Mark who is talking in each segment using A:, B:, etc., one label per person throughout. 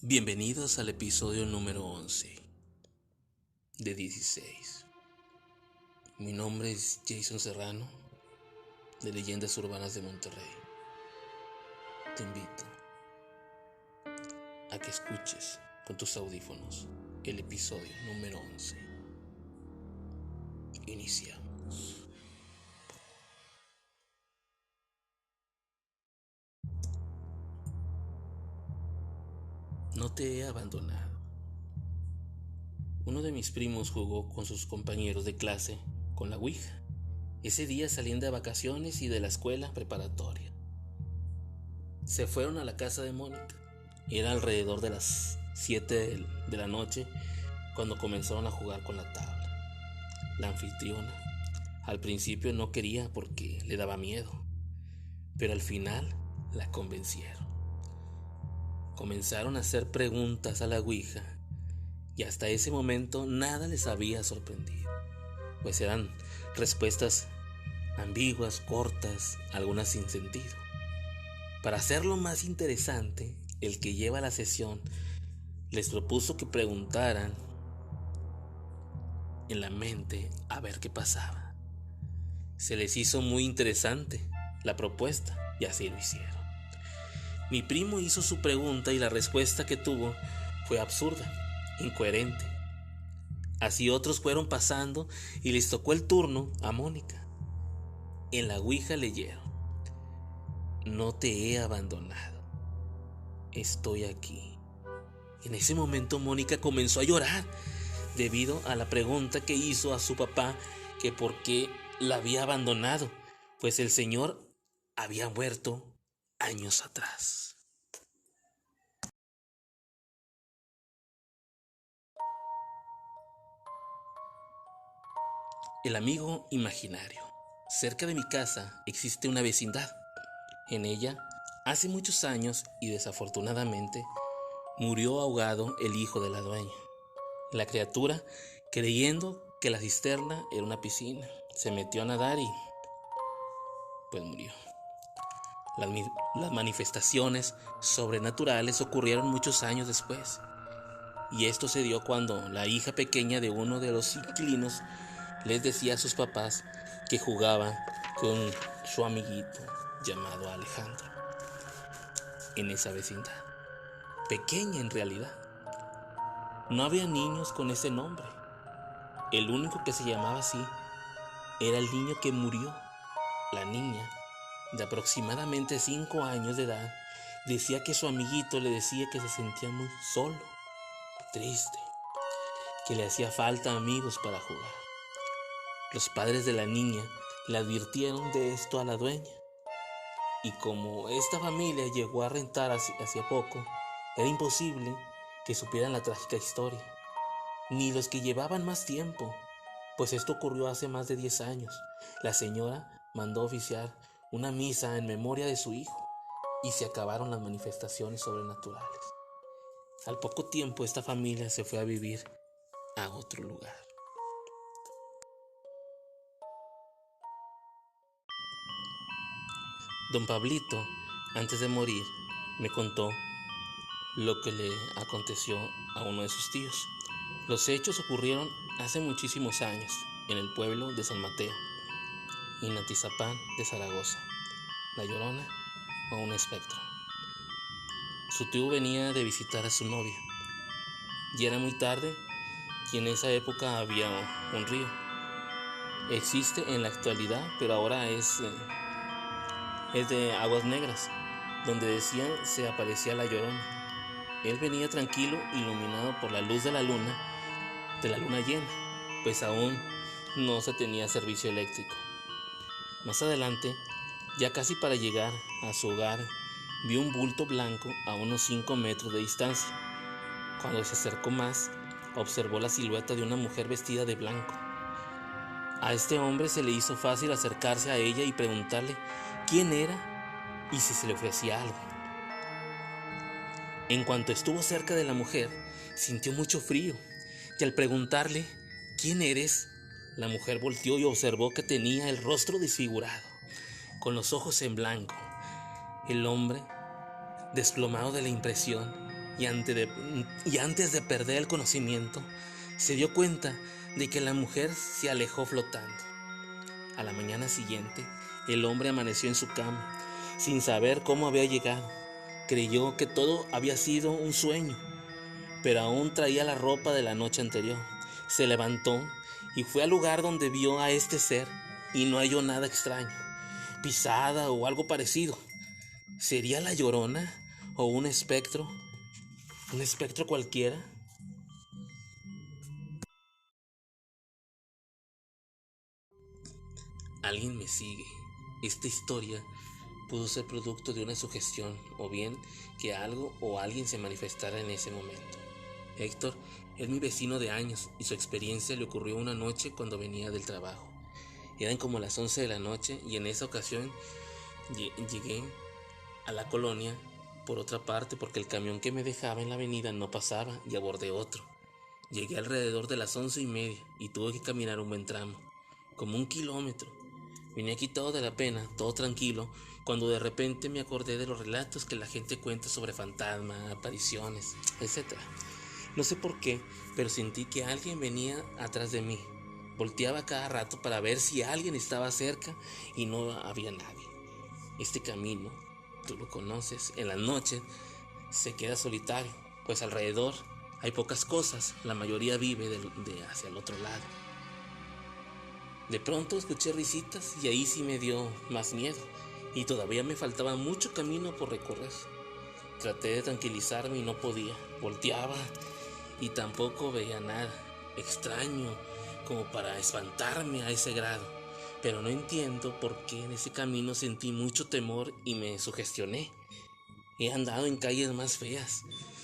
A: Bienvenidos al episodio número 11 de 16. Mi nombre es Jason Serrano, de Leyendas Urbanas de Monterrey. Te invito a que escuches con tus audífonos el episodio número 11. Iniciamos. No te he abandonado. Uno de mis primos jugó con sus compañeros de clase con la Ouija. Ese día salían de vacaciones y de la escuela preparatoria. Se fueron a la casa de Mónica. Era alrededor de las 7 de la noche cuando comenzaron a jugar con la tabla. La anfitriona al principio no quería porque le daba miedo, pero al final la convencieron. Comenzaron a hacer preguntas a la Ouija y hasta ese momento nada les había sorprendido, pues eran respuestas ambiguas, cortas, algunas sin sentido. Para hacerlo más interesante, el que lleva la sesión les propuso que preguntaran en la mente a ver qué pasaba. Se les hizo muy interesante la propuesta y así lo hicieron. Mi primo hizo su pregunta y la respuesta que tuvo fue absurda, incoherente. Así otros fueron pasando y les tocó el turno a Mónica. En la Ouija leyeron: no te he abandonado, estoy aquí. En ese momento Mónica comenzó a llorar debido a la pregunta que hizo a su papá, que por qué la había abandonado, pues el señor había muerto años atrás. El amigo imaginario. Cerca de mi casa existe una vecindad. En ella, hace muchos años y desafortunadamente, murió ahogado el hijo de la dueña. La criatura, creyendo que la cisterna era una piscina, se metió a nadar y pues murió. Las manifestaciones sobrenaturales ocurrieron muchos años después, y esto se dio cuando la hija pequeña de uno de los inquilinos les decía a sus papás que jugaba con su amiguito llamado Alejandro en esa vecindad, pequeña en realidad. No había niños con ese nombre. El único que se llamaba así era el niño que murió. La niña, de aproximadamente 5 años de edad, decía que su amiguito le decía que se sentía muy solo, triste, que le hacía falta amigos para jugar. Los padres de la niña le advirtieron de esto a la dueña, y como esta familia llegó a rentar hacía poco, era imposible que supieran la trágica historia, ni los que llevaban más tiempo, pues esto ocurrió hace más de 10 años. La señora mandó oficiar una misa en memoria de su hijo y se acabaron las manifestaciones sobrenaturales. Al poco tiempo esta familia se fue a vivir a otro lugar. Don Pablito, antes de morir, me contó lo que le aconteció a uno de sus tíos. Los hechos ocurrieron hace muchísimos años en el pueblo de San Mateo, en Atizapán de Zaragoza. La Llorona o un espectro. Su tío venía de visitar a su novia. Ya era muy tarde y en esa época había un río. Existe en la actualidad, pero ahora es de aguas negras, donde decían se aparecía la Llorona. Él venía tranquilo, iluminado por la luz de la luna llena, pues aún no se tenía servicio eléctrico. Más adelante, ya casi para llegar a su hogar, vio un bulto blanco a unos 5 metros de distancia. Cuando se acercó más, observó la silueta de una mujer vestida de blanco. A este hombre se le hizo fácil acercarse a ella y preguntarle quién era y si se le ofrecía algo. En cuanto estuvo cerca de la mujer, sintió mucho frío y al preguntarle ¿quién eres?, la mujer volteó y observó que tenía el rostro desfigurado, con los ojos en blanco. El hombre, desplomado de la impresión, y antes de perder el conocimiento, se dio cuenta de que la mujer se alejó flotando. A la mañana siguiente, el hombre amaneció en su cama, sin saber cómo había llegado. Creyó que todo había sido un sueño, pero aún traía la ropa de la noche anterior. Se levantó y fue al lugar donde vio a este ser y no halló nada extraño, pisada o algo parecido. ¿Sería la Llorona o un espectro? ¿Un espectro cualquiera? Alguien me sigue. Esta historia pudo ser producto de una sugestión o bien que algo o alguien se manifestara en ese momento. Héctor es mi vecino de años y su experiencia le ocurrió una noche cuando venía del trabajo. Eran como las 11 de la noche y en esa ocasión llegué a la colonia por otra parte porque el camión que me dejaba en la avenida no pasaba y abordé otro. Llegué alrededor de las 11:30 y tuve que caminar un buen tramo, como 1 kilómetro. Venía quitado de la pena, todo tranquilo, cuando de repente me acordé de los relatos que la gente cuenta sobre fantasmas, apariciones, etc. No sé por qué, pero sentí que alguien venía atrás de mí. Volteaba cada rato para ver si alguien estaba cerca y no había nadie. Este camino, tú lo conoces, en las noches se queda solitario, pues alrededor hay pocas cosas, la mayoría vive de hacia el otro lado. De pronto escuché risitas y ahí sí me dio más miedo y todavía me faltaba mucho camino por recorrer. Traté de tranquilizarme y no podía. Volteaba y tampoco veía nada extraño como para espantarme a ese grado. Pero no entiendo por qué en ese camino sentí mucho temor y me sugestioné. He andado en calles más feas,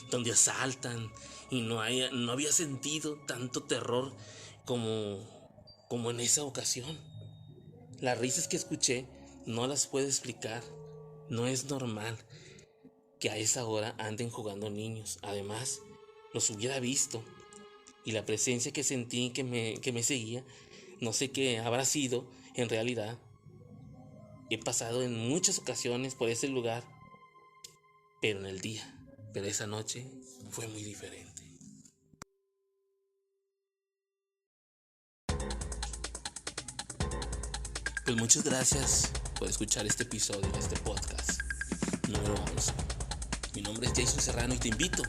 A: donde asaltan y no había sentido tanto terror como en esa ocasión. Las risas que escuché no las puedo explicar. No es normal que a esa hora anden jugando niños. Además, los hubiera visto. Y la presencia que sentí que me seguía, no sé qué habrá sido en realidad. He pasado en muchas ocasiones por ese lugar, pero en el día, pero esa noche fue muy diferente. Pues muchas gracias por escuchar este episodio de este podcast número 11. Mi nombre es Jason Serrano y te invito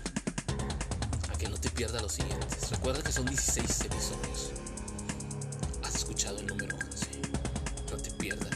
A: a que no te pierdas los siguientes. Recuerda que son 16 episodios. Has escuchado el número 11. No te pierdas